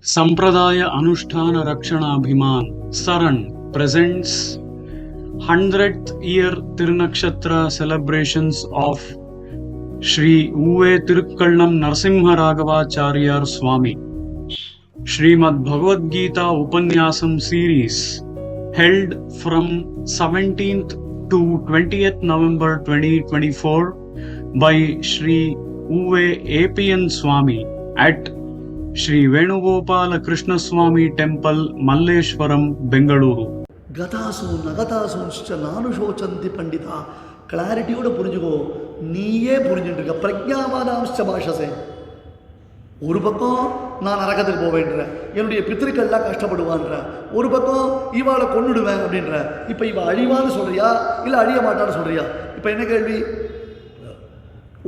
Sampradaya Anushtana Rakshanabhiman Saran presents 100th year Tirunakshatra celebrations of Shri Uve Tirukkallam Narasimha Raghavacharya Swami Srimad Bhagavad Gita Upanyasam series held from 17th to 20th November 2024 by Shri Uve APN Swami at Shri Venugopala Krishna Swami Temple, Malleshwaram, Bengaluru. Gatasun, Nagatasunshcha, Nanushocanti Pandita. Clarity oda புரிஞ்சுக்கோ. நீயே புரிஞ்சுட்டு இருக்க. பிரக்ஞாவாதாம்ச பாஷசே. ஒரு பக்கம் நான் நரகத்துக்கு போவேன்ற, என்னுடைய பித்திருக்கள்லாம் கஷ்டப்படுவான்ற, ஒரு பக்கம் இவாளை கொன்னுடுவேன் அப்படின்ற. இப்போ இவ அழிவான்னு சொல்றியா இல்லை அழிய மாட்டான்னு சொல்றியா? இப்போ என்ன கேள்வி?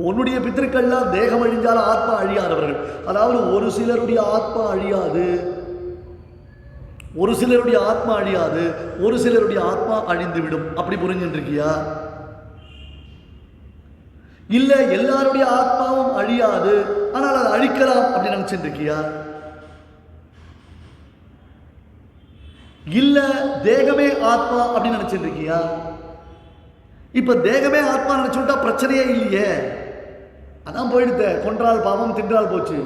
உன்னுடைய பித்திருக்கள்லாம் தேகம் அழிஞ்சாலும் ஆத்மா அழியாதவர்கள். அதாவது ஒரு சிலருடைய ஆத்மா அழியாது, ஒரு சிலருடைய ஆத்மா அழியாது, ஒரு சிலருடைய ஆத்மா அழிந்துவிடும். அப்படி புரிஞ்சுட்டு இருக்கியா? இல்ல எல்லாருடைய ஆத்மாவும் அழியாது, ஆனால் அதை அழிக்கலாம் அப்படி நினைச்சுட்டு இருக்கியா? இல்ல தேகமே ஆத்மா அப்படின்னு நினைச்சுட்டு இருக்கியா? இப்ப தேகமே ஆத்மா நினைச்சுட்டா பிரச்சனையே இல்லையே. அதான் போயிடுத்த, கொன்றால் பாவம் தின்றால் போச்சு,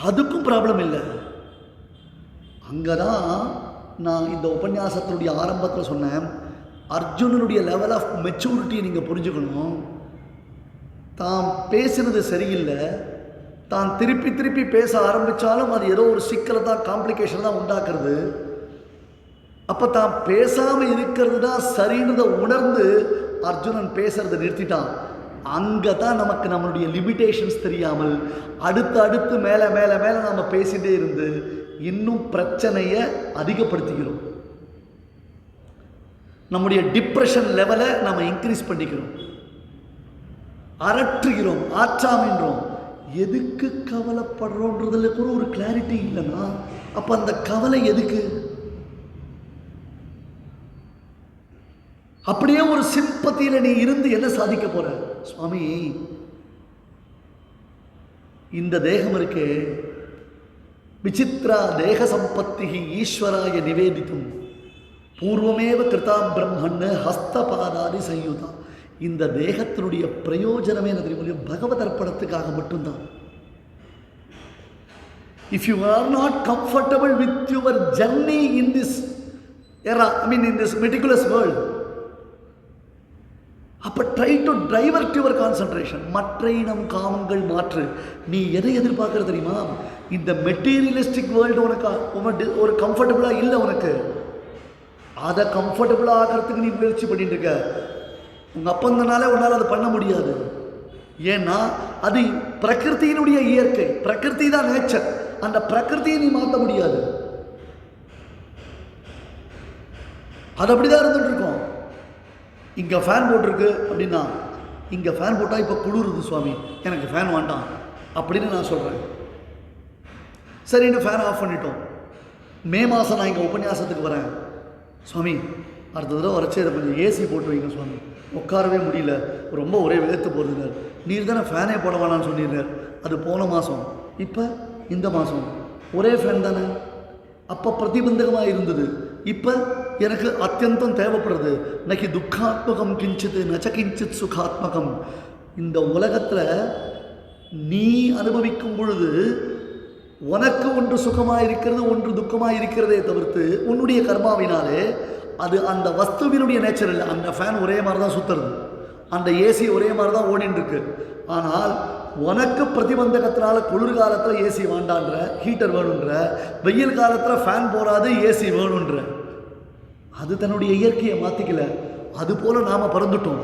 அதுக்கும் ப்ராப்ளம் இல்லை. அங்கதான் நான் இந்த உபன்யாசத்தினுடைய ஆரம்பத்தில் சொன்னேன், அர்ஜுனனுடைய லெவல் ஆஃப் மெச்சூரிட்டியை நீங்கள் புரிஞ்சுக்கணும். தான் பேசுனது சரியில்லை, தான் திருப்பி திருப்பி பேச ஆரம்பித்தாலும் அது ஏதோ ஒரு சிக்கலை தான், காம்ப்ளிகேஷன் தான் உண்டாக்குறது. அப்போ தான் பேசாமல் இருக்கிறது தான் சரின்றதை உணர்ந்து அர்ஜுனன் பேசுறதை நிறுத்திட்டான். அங்கே தான் நமக்கு நம்மளுடைய லிமிட்டேஷன்ஸ் தெரியாமல் அடுத்து அடுத்து மேலே மேலே மேலே நாம் பேசிகிட்டே இருந்து இன்னும் பிரச்சனையை அதிகப்படுத்திக்கிறோம். நம்முடைய டிப்ரெஷன் லெவலை நாம் இன்க்ரீஸ் பண்ணிக்கிறோம், அரற்றுகிறோம், ஆற்றாமின்றோம். எதுக்கு கவலைப்படுறோன்றதுல கூட ஒரு கிளாரிட்டி இல்லைன்னா அப்போ அந்த கவலை எதுக்கு? அப்படியே ஒரு சிம்பத்தியில் நீ இருந்து என்ன சாதிக்க போற? சுவாமி, இந்த தேகம் இருக்கே, விசித்ரா தேக சம்பத்தி ஈஸ்வராய நிவேதித்தும் பூர்வமேவ கிருதாம் பிரம்மன்னு ஹஸ்தபாதாதி சயுதா. இந்த தேகத்தினுடைய பிரயோஜனமே என்ன தெரியும்? பகவத் அர்ப்பணத்துக்காக மட்டும்தான். If you are not comfortable with your journey in this era, in this meticulous world, அப்போ try to divert your concentration. மற்ற இனம் காமங்கள் மாற்று. நீ எதை எதிர்பார்க்குற தெரியுமா? இந்த மெட்டீரியலிஸ்டிக் வேர்ல்டு உனக்கு ஒரு கம்ஃபர்டபுளாக இல்லை, உனக்கு அதை கம்ஃபர்டபுளாக ஆகிறதுக்கு நீ முயற்சி பண்ணிட்டு இருக்க. உங்கள் அப்பந்தனால உன்னால் அதை பண்ண முடியாது. ஏன்னா அது பிரகிருத்தியினுடைய இயற்கை, பிரகிருதி தான் நேச்சர். அந்த பிரகிருத்தியை நீ மாற்ற முடியாது. அது அப்படிதான் இருந்துட்டு இருக்கோம். இங்கே ஃபேன் போட்டிருக்கு அப்படின்னா, இங்கே ஃபேன் போட்டால் இப்போ குளிருது சுவாமி, எனக்கு ஃபேன் வேண்டாம் அப்படின்னு நான் சொல்கிறேன். சரின்னு ஃபேன் ஆஃப் பண்ணிட்டோம். மே மாதம் நான் இங்கே உபன்யாசத்துக்கு வரேன். சுவாமி, அடுத்த தடவை வரைச்சி அதை கொஞ்சம் ஏசி போட்டு வைங்க சுவாமி, உட்காரவே முடியல, ரொம்ப ஒரே வேர்த்து போடுதுனார். நீர் தானே ஃபேனே போட வேணான்னு சொல்லிடுறார். அது போன மாதம். இப்போ இந்த மாதம் ஒரே ஃபேன் தானே. அப்போ பிரதிபந்தகமாக இருந்தது, இப்போ எனக்கு அத்தியந்தம் தேவைப்படுறது. நகி துக்காத்மகம் கிஞ்சித்து நச்ச கிஞ்சித் சுகாத்மகம். இந்த உலகத்தில் நீ அனுபவிக்கும் பொழுது உனக்கு ஒன்று சுகமாக இருக்கிறது, ஒன்று துக்கமாக இருக்கிறதே தவிர்த்து உன்னுடைய கர்மாவினாலே அது அந்த வஸ்துவினுடைய நேச்சர் இல்லை. அந்த ஃபேன் ஒரே மாதிரி தான் சுற்றுறது, அந்த ஏசி ஒரே மாதிரி தான் ஓடின்னு இருக்கு. ஆனால் உனக்கு பிரதிபந்தகத்தினால குளிர்காலத்தில் ஏசி வேண்டான்ற, ஹீட்டர் வேணுன்ற, வெயில் காலத்தில் ஃபேன் போகாது ஏசி வேணுன்ற. அது தன்னுடைய இயற்கையை மாற்றிக்கல. அதுபோல் நாம் பறந்துட்டோம்.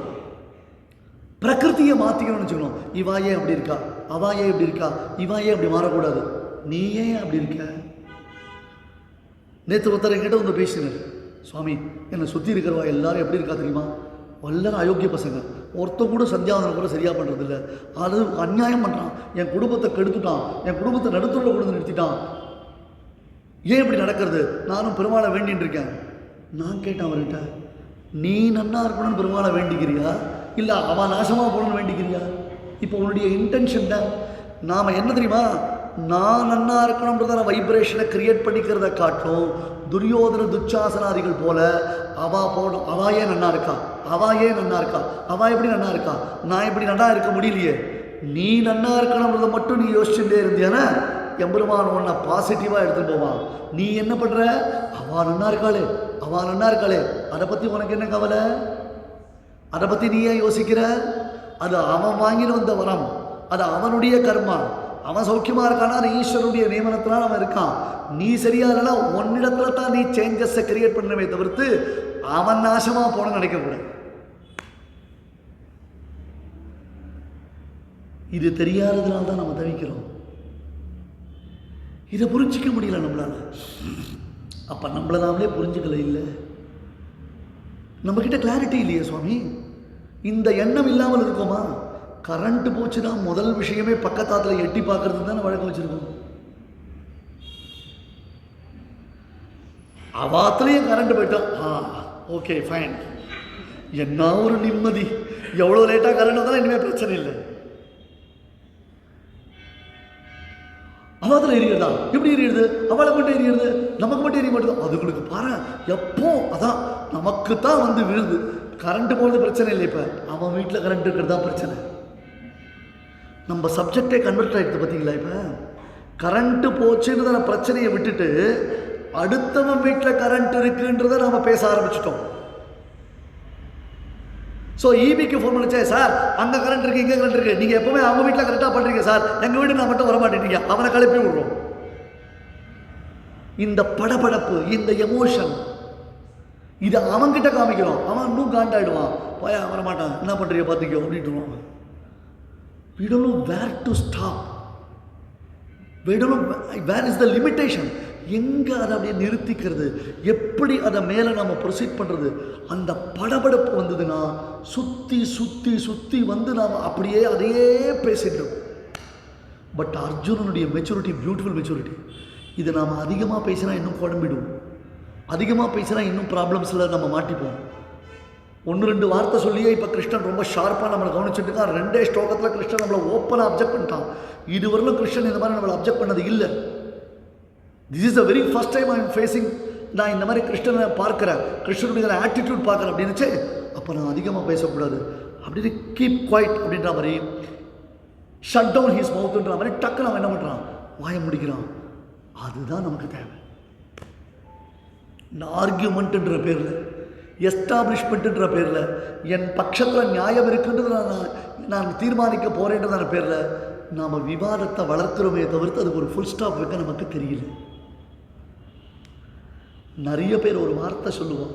பிரகிருத்தியை மாற்றிக்கணும்னு வச்சுக்கணும். இவா ஏன் அப்படி இருக்கா, அவா ஏன் இப்படி இருக்கா, இவா ஏன் அப்படி மாறக்கூடாது, நீ ஏன் அப்படி இருக்க? நேற்று ஒருத்தர் என்கிட்ட வந்து பேசினார், சுவாமி என்னை சுற்றி இருக்கிறவா எல்லாரும் எப்படி இருக்கா தெரியுமா? எல்லாரும் அயோக்கிய பசங்க, ஒருத்தர் கூட சந்தியாவதனம் கூட சரியாக பண்ணுறதில்ல, அது அநியாயம் பண்ணுறான், என் குடும்பத்தை கெடுத்துட்டான், என் குடும்பத்தை நடுத்தூரில் கொண்டு வந்து நிறுத்திட்டான், ஏன் இப்படி நடக்கிறது? நானும் பெருமாளை வேண்டின்னு இருக்கேன். நான் கேட்டேன் அவர்கிட்ட, நீ நன்னா இருக்கணும்னு பெருமாளை வேண்டிக்கிறியா இல்லை அவன் நாசமாக போகணும்னு வேண்டிக்கிறியா? இப்போ உன்னுடைய இன்டென்ஷன் தான். நாம் என்ன தெரியுமா, நான் நன்னா இருக்கணும்ன்றதான வைப்ரேஷனை கிரியேட் பண்ணிக்கிறத காட்டும் துரியோதன துச்சாசனாதிகள் போல அவா ஏன் நன்னா இருக்கா, அவா ஏன் நன்னா இருக்கா, அவா எப்படி நன்னா இருக்கா, நான் எப்படி நன்னா இருக்க முடியலையே. நீ நன்னா இருக்கணும்ன்றதை மட்டும் நீ யோசிச்சுட்டே இருந்தியானா எம்பெருமான் உன்னை பாசிட்டிவாக எடுத்துகிட்டு போவான். நீ என்ன பண்ணுற, அவா நன்னா இருக்காளே, அவா நன்னா இருக்காளே, அதை பற்றி உனக்கு என்ன கவலை, அதை பற்றி நீ ஏன் யோசிக்கிற? அது அவன் வாங்கிட்டு வந்த வரம், அது அவனுடைய கர்மா. அவன் சௌக்கியமாக இருக்கானா அது ஈஸ்வரனுடைய நியமனத்தினால் அவன் இருக்கான். நீ சரியா இல்லைனா ஒன்னிடத்துல தான் நீ சேஞ்சஸை கிரியேட் பண்ணவே தவிர்த்து அவன் நாசமாக போன நினைக்கக்கூடாது. இது தெரியாததுனால தான் நம்ம தவிக்கிறோம். இதை புரிஞ்சிக்க முடியல நம்மளால. அப்போ நம்மளை நாமளே புரிஞ்சுக்கல. இல்லை, நம்மக்கிட்ட கிளாரிட்டி இல்லையே சுவாமி. இந்த எண்ணம் இல்லாமல் இருக்கோமா? கரண்ட் போச்சுன்னா முதல் விஷயமே பக்கத்தாத்தில் எட்டி பார்க்கறது தானே வழக்கம் வச்சுருக்கோம். அவாத்துலேயும் கரண்ட் போயிட்டோம், ஓகே ஃபைன், என்ன ஒரு நிம்மதி. எவ்வளோ லேட்டாக கரண்ட் வந்தாலும் இனிமேல் பிரச்சனை இல்லை. அவாத்தில் எரியுறதா, எப்படி எரியுது, அவளுக்கு மட்டும் எரியுது, நமக்கு மட்டும் எரிய மாட்டேது. அதுங்களுக்கு பாரு எப்போ அதான் நமக்கு தான் வந்து விழுது. கரண்ட் போகிறது பிரச்சனை இல்லை, இப்போ அவன் வீட்டில் கரண்ட் இருக்கிறது தான் பிரச்சனை. நம்ம சப்ஜெக்டே கன்வெர்ட் ஆகிடுது பார்த்தீங்களா? இப்போ கரண்ட்டு போச்சுன்றத பிரச்சனையை விட்டுட்டு அடுத்தவன் வீட்டில் கரண்ட் இருக்குன்றதை நம்ம பேச ஆரம்பிச்சிட்டோம். ஸோ ஈபிக்கு ஃபோன் பண்ணிச்சே, சார் அங்கே கரண்ட் இருக்குது, இங்கே கரண்ட் இருக்குது, நீங்கள் எப்போவுமே அவங்க வீட்டில் கரெக்டாக பண்ணுறீங்க சார், எங்கள் வீடு நான் மட்டும் வரமாட்டேங்க, அவனை கிளப்பி விடுறோம். இந்த படபடப்பு, இந்த எமோஷன், இதை அவன்கிட்ட காமிக்கிறோம். அவன் இன்னும் காண்டாயிடுவான், போயா வரமாட்டான், என்ன பண்ணுறீங்க பார்த்துக்கோ அப்படின்ட்டுருவான். We don't know where to stop. We don't know where is the limitation. எங்கே அதை அப்படியே நிறுத்திக்கிறது, எப்படி அதை மேலே நம்ம ப்ரொசீட் பண்ணுறது. அந்த படபடப்பு வந்ததுன்னா சுற்றி சுற்றி சுற்றி வந்து நாம் அப்படியே அதையே பேசிட்டோம். பட் அர்ஜுனனுடைய மெச்சூரிட்டி பியூட்டிஃபுல் மெச்சூரிட்டி. இதை நாம் அதிகமாக பேசினா இன்னும் குழம்பிடுவோம், அதிகமாக பேசினா இன்னும் ப்ராப்ளம்ஸில் நம்ம மாட்டிப்போம். 1-2 வார்த்தை சொல்லியே இப்போ கிருஷ்ணன் ரொம்ப ஷார்ப்பாக நம்மளை கவனிச்சுட்டு இருக்கான். 2 ஸ்லோகத்தில் கிருஷ்ணன் நம்மளை ஓப்பனாக அப்ஜெக்ட் பண்ணிட்டான். இதுவரையிலும் கிருஷ்ணன் இந்த மாதிரி நம்மளை அப்ஜெக்ட் பண்ணது இல்லை. This is the very first time I am facing. நான் இந்த மாதிரி கிருஷ்ணனை பார்க்குறேன், கிருஷ்ணனுடைய ஆட்டிடியூட் பார்க்குறேன் அப்படின்னுச்சு. அப்போ நான் அதிகமாக பேசக்கூடாது அப்படின்னு கீப் குவைட் அப்படின்ற மாதிரி, ஷட் டவுன் ஹீஸ் மவுத்ன்ற மாதிரி டக்குன்னு அவன் என்ன பண்ணுறான், வாய முடிக்கிறான். அதுதான் நமக்கு தேவை. இந்த ஆர்கியூமெண்ட்டுன்ற பேரில், எஸ்டாப்ளிஷ்மெண்ட்டுன்ற பேரில், என் பட்சத்தில் நியாயம் இருக்குன்றது நான் தீர்மானிக்க போகிறேன்றதான பேரில் நாம் விவாதத்தை வளர்க்குறோமே தவிர்த்து அதுக்கு ஒரு ஃபுல் ஸ்டாப் வைக்க நமக்கு தெரியல. நிறைய பேர் ஒரு வார்த்தை சொல்லுவான்,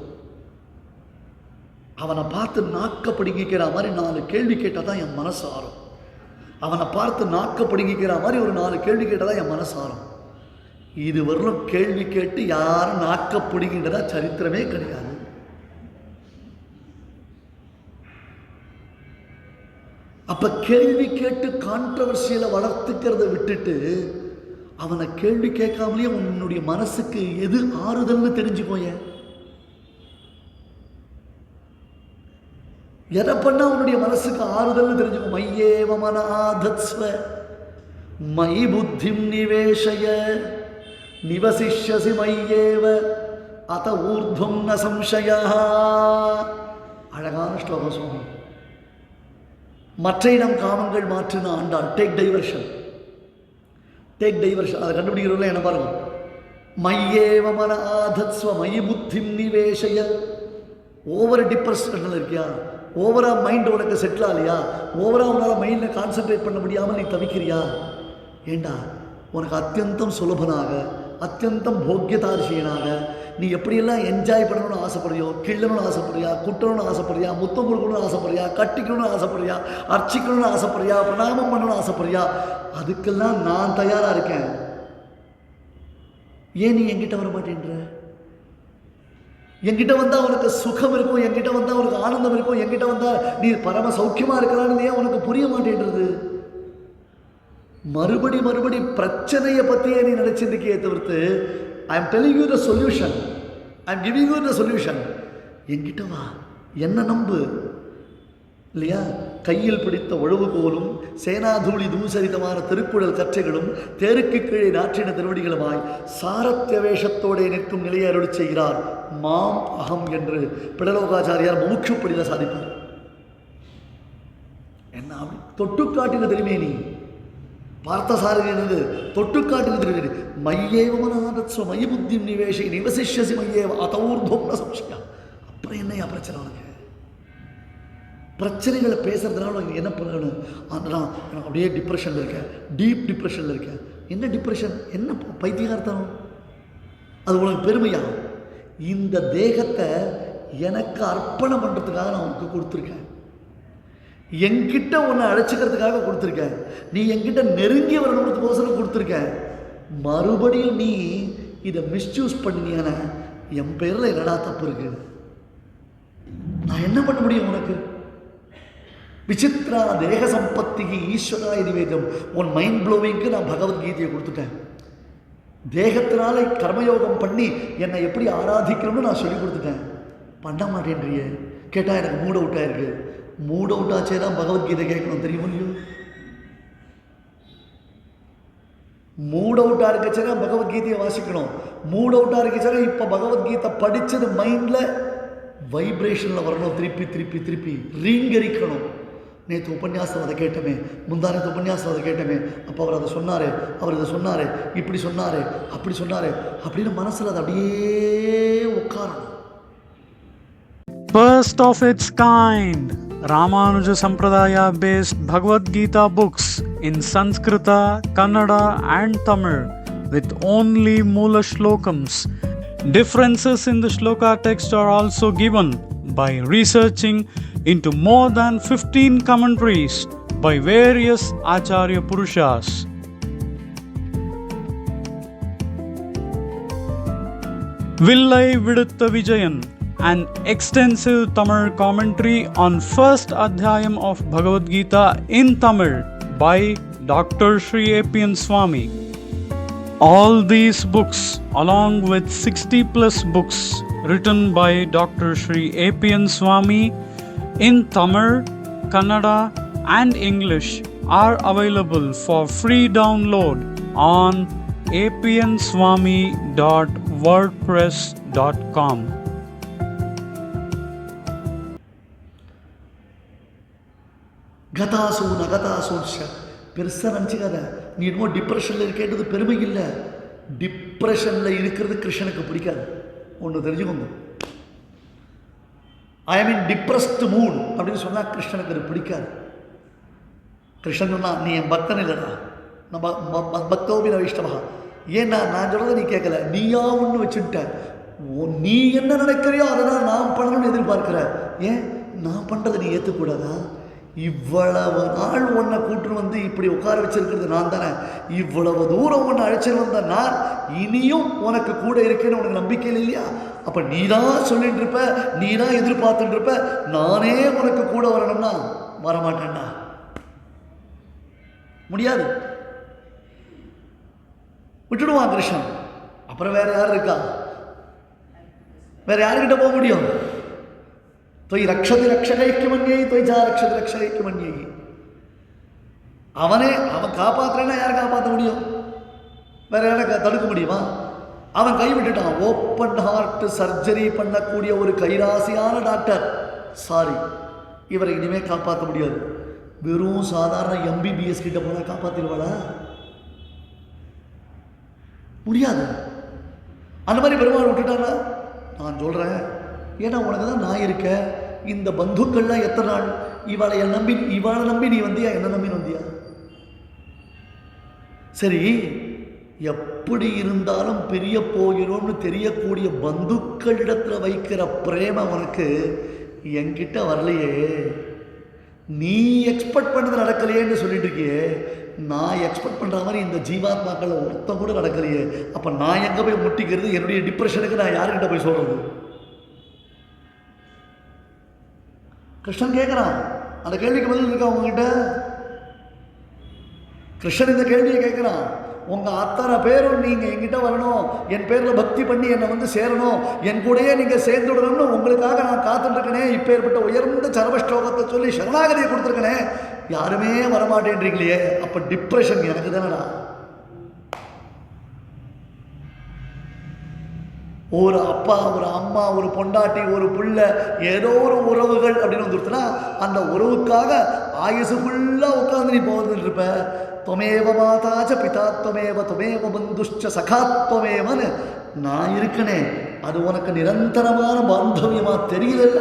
அவனை பார்த்து நாக்க பிடுங்கிக்கிற மாதிரி 4 கேள்வி கேட்டால் தான் என் மனசு ஆறும். அவனை பார்த்து நாக்க பிடுங்கிக்கிற மாதிரி ஒரு 4 கேள்வி கேட்டால் தான் என் மனசு ஆறும். இது வரலும் கேள்வி கேட்டு யாரும் நாக்க பிடுங்கின்றதா சரித்திரமே கிடையாது. அப்போ கேள்வி கேட்டு கான்ட்ரவர்சியலை வளர்த்துக்கிறத விட்டுட்டு அவனை கேள்வி கேட்காமலேயே உன்னுடைய மனசுக்கு எது ஆறுதல்னு தெரிஞ்சுக்கோய. எதை பண்ணா உன்னுடைய மனசுக்கு ஆறுதல்னு தெரிஞ்சுக்கோ. மையேவ மனாதத்ஸ்வ மயி புத்திம் நிவேஷய நிவசிஷ்யசி மையேவ அத ஊர்த்வம் ந சம்சயா. அழகான ஸ்லோகம் சுவாமி. மற்ற இடம் காமங்கள் மாற்றின ஆண்டாள். Take diversion, take diversion. அதை கண்டுபிடிக்கிறவங்கள என்ன பாருங்க. மையேவ மன ஆதத்ஸ்வ மயி புத்திம் நிவேஷய. ஓவர் டிப்ரெஷனில் இருக்கியா, ஓவராக மைண்ட் உனக்கு செட்டில் ஆகலையா, ஓவராக உன்னால் மைண்டில் கான்சென்ட்ரேட் பண்ண முடியாமல் நீ தவிக்கிறியா? ஏண்டா உனக்கு அத்தியந்தம் சுலபனாக, அத்தியந்தம் போக்கியதாரிசியனாக நீ எப்படியெல்லாம் என்ஜாய் பண்ணணும்னு ஆசைப்படுறியோ, கிள்ளணும்னு ஆசைப்படுறியா, குட்டணும்னு ஆசைப்படுறியா, முத்தம் கொடுக்கணும்னு ஆசைப்படுறியா, கட்டிக்கணும்னு ஆசைப்படுறியா, அர்ச்சிக்கணும்னு ஆசைப்படுறியா, பிரணாமம் பண்ணணும்னு ஆசைப்படுறியா, அதுக்கெல்லாம் நான் தயாராக இருக்கேன். ஏன் நீ என்கிட்ட வர மாட்டேன்ற? என்கிட்ட வந்தால் உனக்கு சுகம் இருக்கும், என்கிட்ட வந்தால் உனக்கு ஆனந்தம் இருக்கும், என்கிட்ட வந்தால் நீ பரம சௌக்கியமாக இருக்கலான்னு ஏன் உனக்கு புரிய மாட்டேன்றது? மறுபடி பிரச்சனையை பற்றியே நீ நினைச்சிருக்கே தவிர்த்து I am telling you the solution, I am giving you the solution. என்கிட்ட வா, என்ன நம்பு இல்லையா? கையில் பிடித்த ஒழுவுகோலும் சேனாதூளி தூசரிதமான திருக்குறள் கற்றைகளும் தேருக்கு கீழே நாற்றின திருவடிகளுமாய் சாரத்திய வேஷத்தோடே நிற்கும் நிலையை அருள் செய்கிறார் மாம் அகம் என்று பிடலோகாச்சாரியார் முமுட்சுப்படியில் சாதிப்பார். என்ன அப்படி தொட்டுக்காட்டின திருமேனி பார்த்தசாரதி தொட்டுக்காட்டின திருமேனி மையேவமனாதத்ஸ்வ மயி புத்தி நிவேஷை நிவசிஷ்யசி மையேவ அதௌர்தோம் ந சம்சயா. அப்புறம் என்னையா பிரச்சனை உனக்கு? பிரச்சனைகளை பேசுறதுனால உனக்கு என்ன பண்ணணும்? நான் அப்படியே டிப்ரெஷனில் இருக்கேன், டீப் டிப்ரெஷனில் இருக்கேன். என்ன டிப்ரெஷன்? என்ன பைத்தியகார்த்தனம்? அது உனக்கு பெருமையா? இந்த தேகத்தை எனக்கு அர்ப்பணம் பண்ணுறதுக்காக நான் உனக்கு கொடுத்துருக்கேன். என்கிட்ட உன்னை அழைச்சிக்கிறதுக்காக கொடுத்துருக்கேன். நீ என்கிட்ட நெருங்கி வரணுன்றதுக்கோசரம் கொடுத்துருக்கேன். மறுபடியும் நீ இதை மிஸ்யூஸ் பண்ணினியான என் பேரில் என்னடா தப்பு இருக்கு? நான் என்ன பண்ண முடியும் உனக்கு? விசித்ரா தேக சம்பத்திக்கு ஈஸ்வராய நிவேதம். உன் மைண்ட் ப்ளோவிங்க்கு நான் பகவத்கீதையை கொடுத்துட்டேன். தேகத்தினால கர்மயோகம் பண்ணி என்னை எப்படி ஆராதிக்கணும்னு நான் சொல்லி கொடுத்துட்டேன். பண்ண மாட்டேன்றியே. கேட்டால் எனக்கு மூட் அவுட்டாக இருக்கு. மூட் அவுட் ஆச்சே தான் பகவத்கீதை கேட்கணும், தெரியுமோ இல்லையோ? மூட் அவுட்டாக இருக்கச்சேனா பகவத்கீதையை வாசிக்கணும். மூட் அவுட்டாக இருக்கச்சேனா இப்போ பகவத்கீதை படித்தது மைண்டில் வைப்ரேஷனில் வரணும். திருப்பி திருப்பி திருப்பி ரீங்கரிக்கணும். நேற்று உபன்யாசம் அதை கேட்டமே, முந்தானத்து உபன்யாசம் அதை கேட்டமே, அப்போ அவர் அதை சொன்னார், அவர் இதை சொன்னார், இப்படி சொன்னார், அப்படி சொன்னார் அப்படின்னு மனசில் அது அப்படியே உட்காரணும். First of its kind, Ramanuja Sampradaya based Bhagavad Gita books in Sanskrita, Kannada and Tamil with only Moola Shlokams. Differences in the shloka text are also given by researching into more than 15 commentaries by various Acharya Purushas. Villai Vidutha Vijayan, an extensive Tamil commentary on first adhyayam of Bhagavad Gita in Tamil by Dr. Sri A.P.N. Swami. All these books, along with 60 plus books written by Dr. Sri A.P.N. Swami in Tamil, Kannada and English are available for free download on apnswami.wordpress.com. கதாசூன் அகதாசூன்ஷ பெருசாக நினச்சிக்காத. நீ என்னமோ டிப்ரெஷனில் இருக்கேன்றது பெருமை இல்லை. டிப்ரெஷனில் இருக்கிறது கிருஷ்ணனுக்கு பிடிக்காது. ஒன்று தெரிஞ்சுக்கோங்க. I am in depressed mood அப்படின்னு சொன்னால் கிருஷ்ணனுக்கு அது பிடிக்காது. கிருஷ்ணன் சொன்னால் நீ என் பக்தன் இல்லைடா, நம்ம பக்தோபி வைஷ்ணவா. ஏன்னா நான் சொல்கிறத நீ கேட்கல, நீயா ஒன்று வச்சுட்ட. நீ என்ன நினைக்கிறியோ அதை தான் நான் பண்ணணும்னு எதிர்பார்க்குற. ஏன் நான் பண்ணுறதை நீ ஏற்றுக்கூடாதா? இவ்வளவு நாள் உன்னை கூட்டு வந்து இப்படி உட்கார வச்சிருக்கிறது நான் தானே. இவ்வளவு தூரம் உன்னை அழைச்சிட்டு வந்த நான் இனியும் உனக்கு கூட இருக்கேன்னு உனக்கு நம்பிக்கை இல்லையா? அப்போ நீ தான் சொல்லிட்டு இருப்ப, நீ தான் எதிர்பார்த்துட்டு இருப்ப. நானே உனக்கு கூட வரணும்னா வரமாட்டேன்டா, முடியாது, விட்டுடுவான் கிருஷ்ணன். அப்புறம் வேற யார் இருக்கா? வேற யாருக்கிட்ட போக முடியும்? தொய் ரக்ஷதி ரக்ஷகைக்கு மன்யை தொய்ஜா ரக்ஷதி ரக்ஷகைக்கு மன்யை. அவன் காப்பாற்றுறேன்னா யாரை காப்பாற்ற முடியும்? வேற யாரை தடுக்க முடியுமா? அவன் கைவிட்டுட்டான். ஓப்பன் ஹார்ட் சர்ஜரி பண்ணக்கூடிய ஒரு கைராசியான டாக்டர், சாரி, இவரை இனிமேல் காப்பாற்ற முடியாது. வெறும் சாதாரண எம்பிபிஎஸ் கிட்ட போனால் காப்பாற்றிடுவாளா? முடியாது. அந்த மாதிரி பெருமாள் விட்டுட்டாரா? நான் சொல்கிறேன், ஏன்னா உனக்கு தான் நான் இருக்க. இந்த பந்துக்கள்லாம் எத்தனை நாள்? இவளை நம்பி நீ வந்தியா? என்ன நம்பி வந்தியா? சரி, எப்படி இருந்தாலும் பிரிய போகிறோம்னு தெரியக்கூடிய பந்துக்களிடத்தில் வைக்கிற பிரேம உனக்கு என்கிட்ட வரலையே. நீ எக்ஸ்பெக்ட் பண்ணது நடக்கலையேன்னு சொல்லிட்டு இருக்கியே. நான் எக்ஸ்பெக்ட் பண்ணுற மாதிரி இந்த ஜீவாத்மாக்கள் ஒருத்தம் கூட நடக்கலையே. அப்போ நான் எங்கே போய் முட்டிக்கிறது? என்னுடைய டிப்ரெஷனுக்கு நான் யாருக்கிட்ட போய் சொல்கிறது? கிருஷ்ணன் கேட்குறான். அந்த கேள்விக்கு பதில் இருக்கா உங்ககிட்ட? கிருஷ்ணன் இந்த கேள்வியை கேட்குறான். உங்கள் அத்தனை பேரும் நீங்கள் என்கிட்ட வரணும், என் பேரில் பக்தி பண்ணி என்னை வந்து சேரணும், என் கூடயே நீங்கள் சேர்ந்துடணும்னு உங்களுக்காக நான் காத்துட்டுருக்கனே, இப்போ ஏற்பட்ட உயர்ந்த சரவஸ்லோகத்தை சொல்லி சரணாகதியை கொடுத்துருக்கனே, யாருமே வரமாட்டேன்றீங்களே. அப்போ டிப்ரெஷன் எனக்கு தானடா. ஒரு அப்பா, ஒரு அம்மா, ஒரு பொண்டாட்டி, ஒரு பிள்ளை, ஏதோ ஒரு உறவுகள் அப்படின்னு வந்துருச்சுன்னா அந்த உறவுக்காக ஆயுசு ஃபுல்லாக உட்காந்து நீ போவந்துட்டு இருப்ப. தொமேவ மாதாச்ச பிதா தொமேவ தொமேவ பந்துஷ்ச சகாத்வமேவன்னு நான் இருக்கனே, அது உனக்கு நிரந்தரமான பாந்தவியமா தெரியல.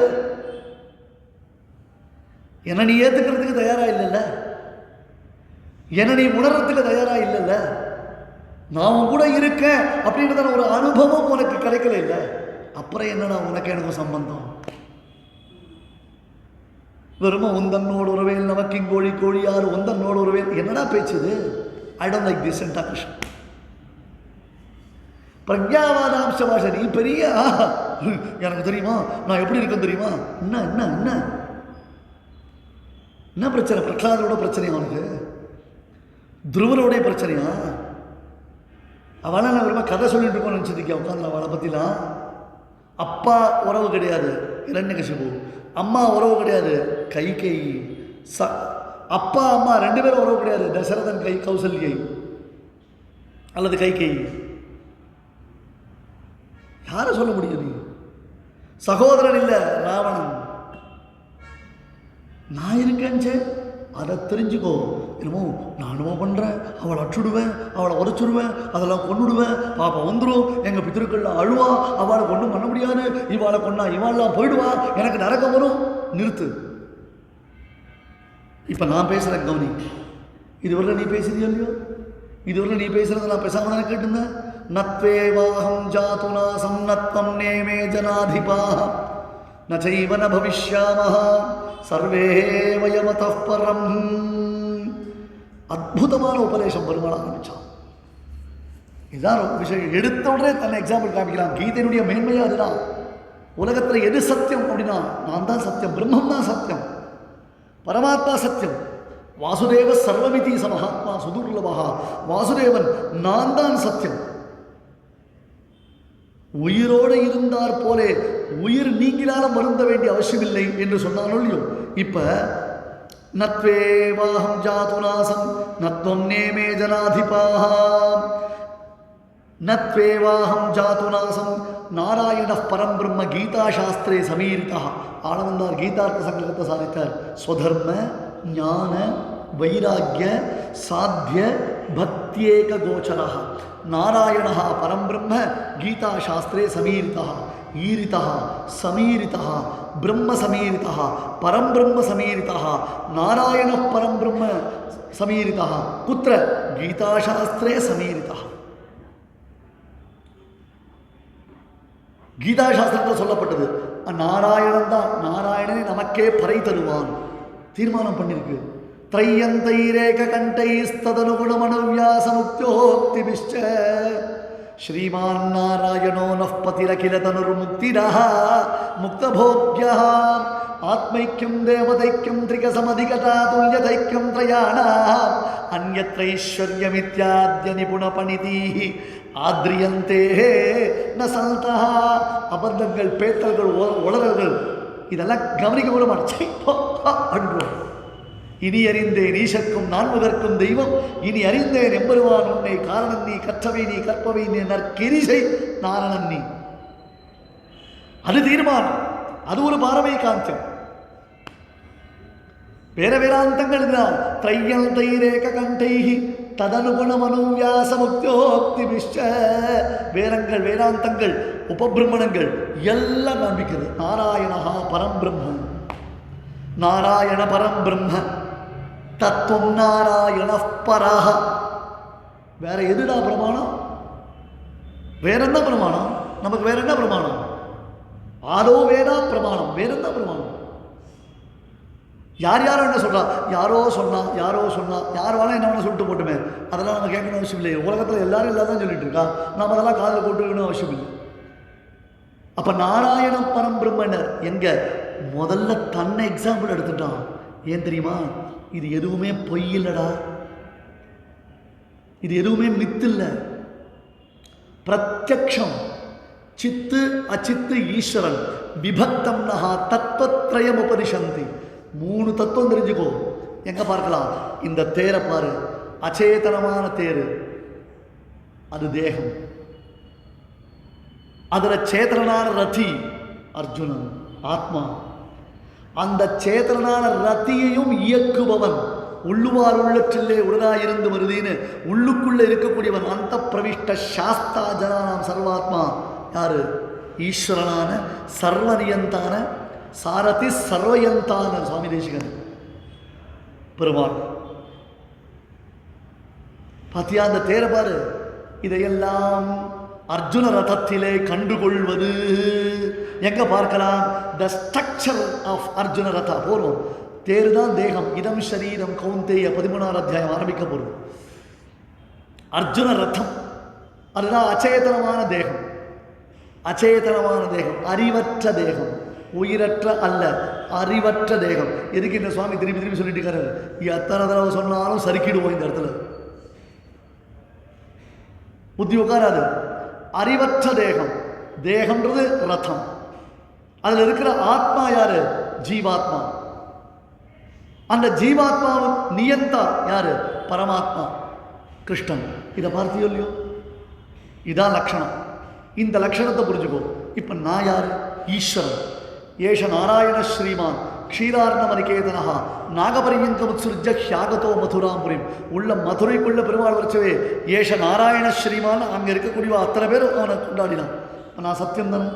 என்னை நீ ஏற்றுக்கிறதுக்கு தயாரா இல்லைல்ல, என்னை நீ உணர்றதுக்கு தயாரா இல்லைல்ல, நான் உன் கூட இருக்கேன் அப்படின்றத ஒரு அனுபவம் உனக்கு கிடைக்கல இல்லை. அப்புறம் என்னடா உனக்கு எனக்கும் சம்பந்தம்? வெறும உந்தன்னோடு உறவேல் நமக்கு இங்கோழி கோழியாறு உந்தன்னோடு உறவேல் என்னடா பேச்சுது? I don't like this and Krishnan. பிரக்ஞாவாதாம்ச பாஷை. நீ பெரிய எனக்கு தெரியுமா, நான் எப்படி இருக்கேன் தெரியுமா? என்ன என்ன என்ன என்ன பிரச்சனை? பிரகலாதோட பிரச்சனையா அவனுக்கு? துருவரோடைய பிரச்சனையா? அவளை நான் விரும்ப கதை சொல்லிட்டு இருக்கோன்னு நினச்சிருக்கேன் உட்காந்து. அவளை பற்றிலாம் அப்பா உறவு கிடையாது இரண்யகசிபு, அம்மா உறவு கிடையாது கைகேயி, அப்பா அம்மா ரெண்டு பேரும் உறவு கிடையாது தசரதன் கௌசல்யை அல்லது கைகேயி. யாரை சொல்ல முடியும்? நீ சகோதரன் இல்லை ராவணன். நான் இருக்கேன்னு அதை தெரிஞ்சுக்கோ. என்னமோ நானுமோ பண்ணுறேன், அவளை அச்சுடுவேன், அவளை உரைச்சுடுவேன், அதெல்லாம் கொண்டுடுவேன், பாப்பா வந்துடும், எங்கள் பித்திருக்கள்லாம் அழுவா, அவளை கொண்டும் பண்ண முடியாது, இவாளை கொண்டா இவாளெலாம் போயிடுவா, எனக்கு நரகம் வரும். நிறுத்து. இப்போ நான் பேசுகிறேன் கவனி. இதுவரை நீ பேசுறியோ இல்லையோ? இதுவரை நீ பேசுகிறத நான் பேசாமல் தானே கேட்டுருந்தேன். நத்வேவாஹம் ஜாதுநாசம் நத்வம் நேமே ஜனாதிபா நச்சைவ ந பவிஷ்யாமஹ சர்வே வயமதः பரம். அற்புதமான உபதேசம் பெருமாள் ஆரம்பித்தான். இதுதான் விஷயம். எடுத்த உடனே தன்னை எக்ஸாம்பிள் காமிக்கலாம். கீதையினுடைய மேன்மையாக அதுதான். உலகத்தில் எது சத்தியம் அப்படின்னா நான் தான் சத்தியம், பிரம்மம் தான் சத்தியம், பரமாத்மா சத்தியம். வாசுதேவ சர்வமிதி சமஹாத்மா சுதுர்லபஹா. வாசுதேவன் நான் தான் சத்தியம். உயிரோடு இருந்தார் போலே உயிர் நீங்கினாலும் வருந்த வேண்டிய அவசியமில்லை என்று சொன்னாலும் இல்லையோ. இப்போ நத்வேவாஹம் ஜாதுநாசம் நத்வம் நேமே ஜனாதிபாஹ நத்வேவாஹம் ஜாதுநாசம் நாராயண பரம் பிரம்ம கீதா சாஸ்திரே சமீரிதா. ஆளவந்தார் கீதார்த்த சங்கல்பத்தை சாதித்தார். ஸ்வதர்ம ஞான வைராக்கிய சாத்திய பக்தியேக கோச்சரா நாராயண பரம் பிரம்ம கீதா சாஸ்திரே சமீரிதா. ஈரிதா சமீரிதா பிரம்ம சமீரிதா பரம் பிரம்ம சமீரிதா நாராயண பரம் பிரம்ம சமீரிதா குத்திர கீதா சாஸ்திரே சமீரிதா. கீதா சாஸ்திரத்தில் சொல்லப்பட்டது நாராயணன் தான். நாராயணனை நமக்கே பறை தருவான் தீர்மானம் பண்ணிருக்கு. த்ரையந்தைரேக கண்டைஸ்ததனுகுணமனுவியாசமுக்தியோக்திபிஷ்ச ஸ்ரீமான் நாராயணோ நஃ பதிரகில தனுர்முக்திரஹ முக்தபோக்யஹ ஆத்மைக்யம் தேவதைக்யம் திரிகசமதிகதா துல்யதைக்யம் த்ரயாணாம் அந்யத்ரைஸ்வர்யமித்யாத்ய நிபுணபணிதி ஆத்ரியந்தே ந சந்தஹ. அபத்தங்கள், பேத்தல்கள், உளறல்கள் இதெல்லாம் கவனிக்க கூட மாட்டேன். இனி அறிந்தேன் ஈசக்கும் நான்முகர்க்கும் தெய்வம், இனி அறிந்தேன் எம்பெருவான் உன்னை காரணம் நீ கற்றவை நீ கற்பவை நீ நற்கிரிசை நாரணன் நீ. அது தீர்மானம், அது ஒரு பாரவை காந்தம். வேற வேதாந்தங்கள் தான். தையல் தைரேக கண்டைஹி ததனுகுணமனுவியாசமுக்தியோக்திபிஷ்ச. வேதங்கள், வேதாந்தங்கள், உபபிரமணங்கள் எல்லாம் நம்பிக்கிறது. நாராயணஹா பரம் பிரம்ம, நாராயண பரம் பிரம்ம தத்துவம் நாராயண பரஹ. வேற எதுடா பிரமாணம்? வேற என்ன பிரமாணம்? நமக்கு வேற என்ன பிரமாணம்? ஆரோ வேதா பிரமாணம். வேற என்ன பிரமாணம்? யார் யாரோ என்ன சொல்றா? யாரோ சொன்னா, யாரோ சொன்னா, யார் வேணா என்ன வேணா சொல்லிட்டு போட்டுமே, அதெல்லாம் நம்ம கேட்கணும் அவசியம் இல்லை. உலகத்தில் எல்லாரும் எல்லாதான் சொல்லிட்டு இருக்கா, நாம் அதெல்லாம் காதில் போட்டுக்கணும் அவசியம் இல்லை. அப்போ நாராயண பரம் பிரம்மனர் எங்க முதல்ல தன்னை எக்ஸாம்பிள் எடுத்துட்டான். ஏன் தெரியுமா? இது எதுவுமே பொய் இல்லடா. இது எதுவுமே மித்து இல்லை, பிரத்யக்ஷம். சித்து அச்சித்து ஈஸ்வரன் விபக்தம் நகா தத்துவத்ரயம் உபனிஷந்தி. 3 தத்துவம் தெரிஞ்சுக்கோ. எங்க பார்க்கலாம்? இந்த தேரை பாரு, அச்சேதனமான தேரு, அது தேகம். அதுல சேதனான ரதி அர்ஜுனன் ஆத்மா. அந்த சேதனான ரத்தியையும் இயக்குபவன், உள்ளுவார் உள்ளற்றில்லே உடனாயிருந்து வருதின்னு உள்ளுக்குள்ள இருக்கக்கூடியவன், அந்த பிரவிஷ்ட சாஸ்தா ஜனானாம் சர்வாத்மா யாரு? ஈஸ்வரனான சர்வனியந்தான சாரதி சர்வயந்தான சுவாமி தேசிகன் பெருமாள். பாத்தியா அந்த தேரை பாரு. இதையெல்லாம் அர்ஜுன ரதத்திலே கண்டுகொள்வது எங்க பார்க்கலாம்? The structure of Arjuna Ratha. போறோம், தேர் தான் தேகம். இதம் ஷரீரம் கௌந்தேய 13ஆம் அத்தியாயம் ஆரம்பிக்க போறோம். அர்ஜுன ரதம் அதுதான் அச்சேதனமான தேகம். அச்சேதனமான தேகம், அறிவற்ற தேகம், உயிரற்ற அல்ல, அறிவற்ற தேகம். எதுக்கு இந்த சுவாமி திரும்பி திரும்பி சொல்லிட்டு இருக்காரு? எத்தனை தடவை சொன்னாலும் சறுக்கிடுவோம் இந்த இடத்துல, புத்தி உட்காராது. அறிவற்ற தேகம், தேகம்ன்றது ரதம். அதுல இருக்கிற ஆத்மா யாரு? ஜீவாத்மா. அந்த ஜீவாத்மாவின் நியந்தா யாரு? பரமாத்மா கிருஷ்ணன். இதை பார்த்தியோ இல்லையோ? இதான் லட்சணம். இந்த லட்சணத்தை புரிஞ்சுக்கோ. இப்ப நான் யாரு? ஈஸ்வரன். ஏஷ நாராயண ஸ்ரீமான் க்ஷீரார்ணமரிகேதனஹா நாகபரியங்கமுத்சுர்ஜ ஹியாகதோ மதுராம்புரிம். உள்ள மதுரைக்குள்ள பெருமாள் வரைச்சவே ஏஷ நாராயண ஸ்ரீமான். அங்கே இருக்கக்கூடிய அத்தனை பேர் அவனை கொண்டாடினான். நான் சத்தியம் தானே.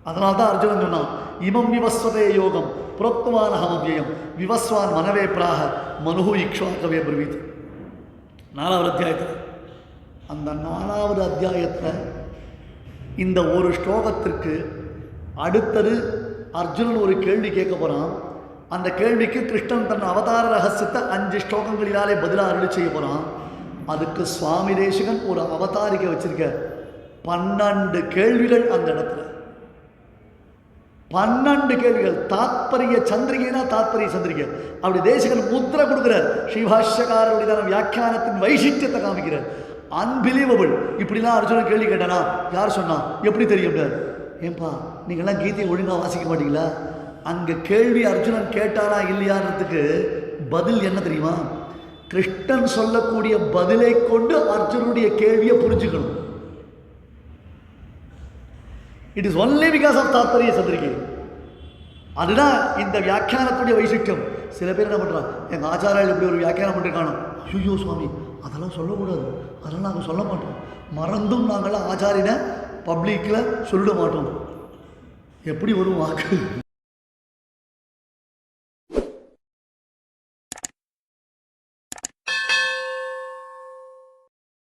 அதனால தான் அர்ஜுனன் சொன்னான், இமம் விவஸ்வதே யோகம் புரோக்தமான ஹமவ்யம் விவஸ்வான் மனவே பிராக மனுஹு இக்ஷ்வாகவே பிரவீத். 4வது அத்தியாயத்தில், அந்த 4வது அத்தியாயத்தில் இந்த ஒரு ஸ்லோகத்திற்கு அடுத்தது அர்ஜுனன் ஒரு கேள்வி கேட்க போகிறான். அந்த கேள்விக்கு கிருஷ்ணன் தன் அவதார ரகசியத்தை 5 ஸ்லோகங்களினாலே பதிலாக அருளி செய்ய போகிறான். அதுக்கு சுவாமி தேசிகன் ஒரு அவதாரிக்க வச்சிருக்க 12 கேள்விகள். அந்த இடத்துல 12 கேள்விகள். தாத்பரிய சந்திரிகைனா தாத்பரிய சந்திரிகை. அப்படி தேசிகன் முத்திரை கொடுக்குறார். ஸ்ரீபாஷ்யக்காரருடைய வியாக்கியானத்தின் வைசிஷ்டியத்தை காமிக்கிறார். அன்பிலீவபிள். இப்படிலாம் அர்ஜுனன் கேள்வி கேட்டானா? யார் சொன்னா? எப்படி தெரியும்? ஏன்பா நீங்கள்லாம் கீதையை ஒழுங்காக வாசிக்க மாட்டீங்களா? அங்கே கேள்வி அர்ஜுனன் கேட்டானா இல்லையான்றதுக்கு பதில் என்ன தெரியுமா? கிருஷ்ணன் சொல்லக்கூடிய பதிலை கொண்டு அர்ஜுனுடைய கேள்வியை புரிஞ்சுக்கணும். It is only because of Tatparya Chandrika. அதுதான் இந்த வியாக்கியானத்துடைய வைசிஷ்டியம். சில பேர் என்ன பண்ணுறாங்க, எங்கள் ஆச்சாரியால் இப்படி ஒரு வியாக்கியானம் பண்ணிருக்கானோ, ஐயோ சுவாமி அதெல்லாம் சொல்லக்கூடாது, அதெல்லாம் நாங்கள் சொல்ல மாட்டோம், மறந்தும் நாங்களாம் ஆச்சாரியனை பப்ளிக்கில் சொல்லிட மாட்டோம். எப்படி வரும் வாக்கு?